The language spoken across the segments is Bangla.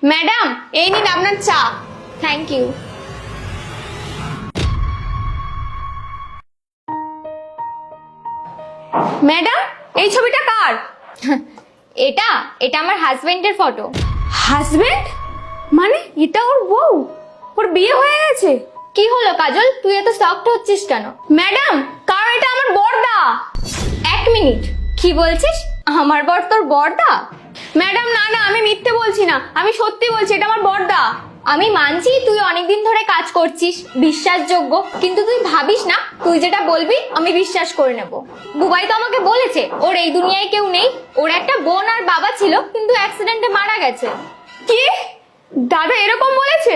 ম্যাডাম, এই নিন আপনার চা। Thank you. ম্যাডাম, এই ছবিটা কার? এটা এটা আমার হাজবেন্ডের ফটো। হাজবেন্ড মানে এটা ওর বউ? ওর বিয়ে হয়ে গেছে? কি হলো কাজল, তুই এত শকড হচ্ছিস কেন? ম্যাডাম, কারণ এটা আমার বড়দা। এক মিনিট, কি বলছিস? আমার বর তোর বড়দা? ম্যাডাম না না, আমি মিথ্যে বলছি না, আমি সত্যি বলছি, এটা আমার বড়দা। আমি মানছি তুই অনেকদিন ধরে কাজ করছিস, বিশ্বাসযোগ্য, কিন্তু তুই ভাবিস না তুই যেটা বলবি আমি বিশ্বাস করে নেব। বুবাই তো আমাকে বলেছে ওর এই দুনিয়ায় কেউ নেই, ওর একটা বোন আর বাবা ছিল কিন্তু অ্যাক্সিডেন্টে মারা গেছে। কি? দাদা এরকম বলেছে?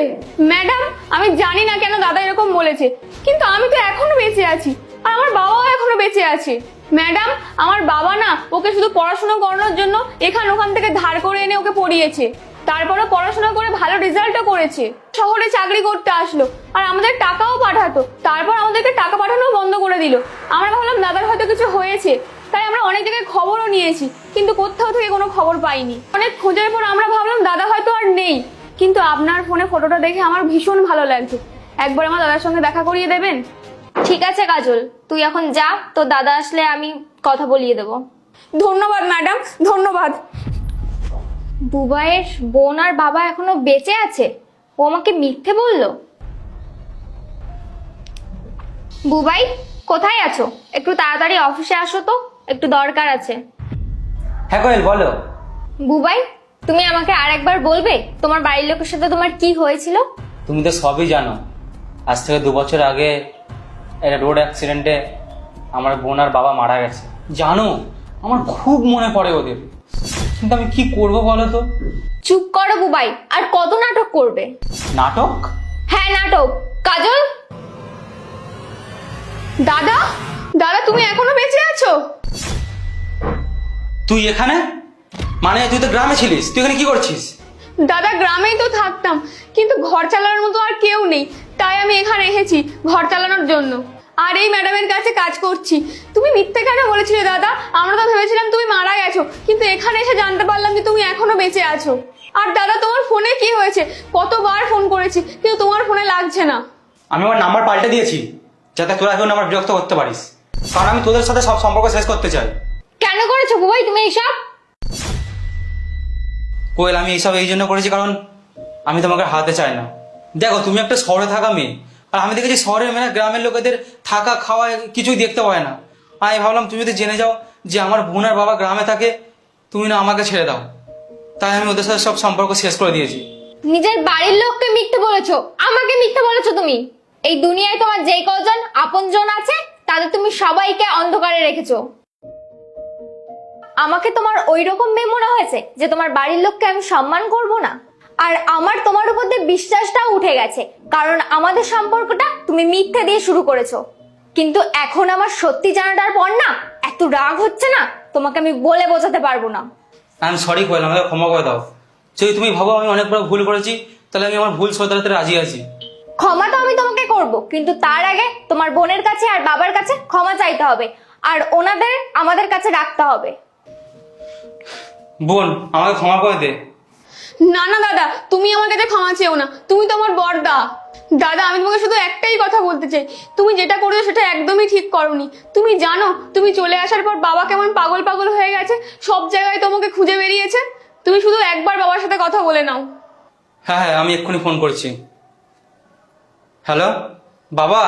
ম্যাডাম, আমি জানি না কেন দাদা এরকম বলেছে, কিন্তু আমি তো এখনো বেঁচে আছি আর আমার বাবাও এখনো বেঁচে আছে। ম্যাডাম, আমার বাবা না ওকে শুধু পড়াশোনা করানোর জন্য এখান ওখান থেকে ধার করে এনে ওকে পড়িয়েছে, তারপরে পড়াশোনা করে ভালো রেজাল্টও করেছে, শহরে চাকরি করতে আসলো আর আমাদের টাকাও পাঠাতো, তারপর আমাদেরকে টাকা পাঠানো বন্ধ করে দিল। আমরা ভাবলাম দাদার হয়তো কিছু হয়েছে, তাই আমরা অনেক জায়গায় খবরও নিয়েছি, কিন্তু কোথাও থেকে কোনো খবর পাইনি। অনেক খোঁজার পর আমরা ভাবলাম দাদা হয়তো আর নেই, কিন্তু আপনার ফোনে ফটোটা দেখে আমার ভীষণ ভালো লাগছে। একবার আমার দাদার সঙ্গে দেখা করিয়ে দেবেন? ঠিক আছে কাজল, তুই এখন যা, তোর দাদা আসলে আমি কথা বলিয়ে দেব। ধন্যবাদ ম্যাডাম, ধন্যবাদ। বুবাইয়ের বোন আর বাবা এখনো বেঁচে আছে? ও আমাকে মিথ্যে বললো। বুবাই, কোথায় আছো? একটু তাড়াতাড়ি অফিসে আসো তো, একটু দরকার আছে। হ্যাঁ কোয়েল, বলো। বুবাই, তুমি আমাকে আরেকবার বলবে তোমার বাড়ির লোকের সাথে তোমার কি হয়েছিল? তুমি তো সবই জানো। আজ থেকে 2 বছর আগে একটা রোড অ্যাক্সিডেন্টে আমার বোন আর বাবা মারা গেছে। জানো, আমার খুব মনে পড়ে ওদের, কিন্তু আমি কি করব বলো তো? চুপ করো বুবাই, আর কত নাটক করবে? নাটক? হ্যাঁ নাটক। কাজল, দাদা, দাদা তুমি এখনো বেঁচে আছো? তুই এখানে? মানে তুই তো গ্রামে ছিলিস, তুই এখানে কি করছিস? দাদা গ্রামেই তো থাকতাম, কিন্তু ঘর চালানোর মতো আর কেউ নেই, তাই আমি এখানে এসেছি ঘর চালানোর জন্য, আর এই ম্যাডামের কাছে কাজ করছি। তুমি মিথ্যে কেন বলেছিলে দাদা? আমরা তো ভেবেছিলাম তুমি মারা গেছো, কিন্তু এখানে এসে জানতে পারলাম যে তুমি এখনো বেঁচে আছো। আর দাদা তোমার ফোনে কি হয়েছে? কতবার ফোন করেছি কিন্তু তোমার ফোনে লাগছে না। আমি আমার নাম্বার পাল্টে দিয়েছি, যাতে তোরা এখন আমার বিরক্ত করতে পারিস, কারণ আমি তোদের সাথে সব সম্পর্ক শেষ করতে চাই। কেন করেছো বুবাই তুমি এইসব? কোয়েল, আমি এইসব এই জন্য করেছি কারণ আমি তোমাকে হারাতে চাই না। দেখো, তুমি একটা শহরে থাকা মেয়ে, আর আমি দেখেছি শহরের মেয়েরা গ্রামের লোকেদের থাকা খাওয়া কিছুই দেখতে পায় না। আর আমি ভাবলাম তুমি যদি জেনে যাও যে আমার বোন আর বাবা গ্রামে থাকে, তুমি না আমাকে ছেড়ে দাও, তাই আমি ওদের সাথে সব সম্পর্ক শেষ করে দিয়েছি। নিজের বাড়ির লোককে মিথ্যে বলেছো, আমাকে মিথ্যে বলেছো তুমি। এই দুনিয়ায় তোমার যেই কজন আপনজন আছে তাদের তুমি সবাইকে অন্ধকারে রেখেছো। আমাকে তোমার ওই রকম মেয়ে মনে হয়েছে যে তোমার বাড়ির লোককে আমি সম্মান করব না? আর আমার তোমার উপর দিয়ে বিশ্বাসটাও উঠে গেছে, কারণ আমাদের সম্পর্কটা তুমি মিথ্যে দিয়ে শুরু করেছো। কিন্তু এখন আমার সত্যি জানাটার পর না এত রাগ হচ্ছে না, তোমাকে আমি বলে বোঝাতে পারবো না। আই এম সরি কোয়েল, আমাকে ক্ষমা করে দাও। যদি তুমি ভাবো আমি অনেক বড় ভুল করেছি, তাহলে আমি আমার ভুল শোধরাতে রাজি আছি। ক্ষমা তো আমি তোমাকে করব, কিন্তু তার আগে তোমার বোনের কাছে আর বাবার কাছে ক্ষমা চাইতে হবে, আর ওনাদের আমাদের কাছে রাখতে হবে। বোন, আমাকে ক্ষমা করে দে। না না দাদা, তুমি আমার কাছে ক্ষমা চেও না, তুমি তো আমার বড়দা। দাদা আমি তোমাকে শুধু একটাই কথা বলতে চাই, তুমি যেটা করেছো সেটা একদমই ঠিক করোনি। তুমি জানো তুমি চলে আসার পর বাবা কেমন পাগল পাগল হয়ে গেছে, সব জায়গায় তোমাকে খুঁজে বেরিয়েছে। তুমি শুধু একবার বাবার সাথে কথা বলে নাও। হ্যাঁ হ্যাঁ, আমি এক্ষুনি ফোন করছি। হ্যালো বাবা।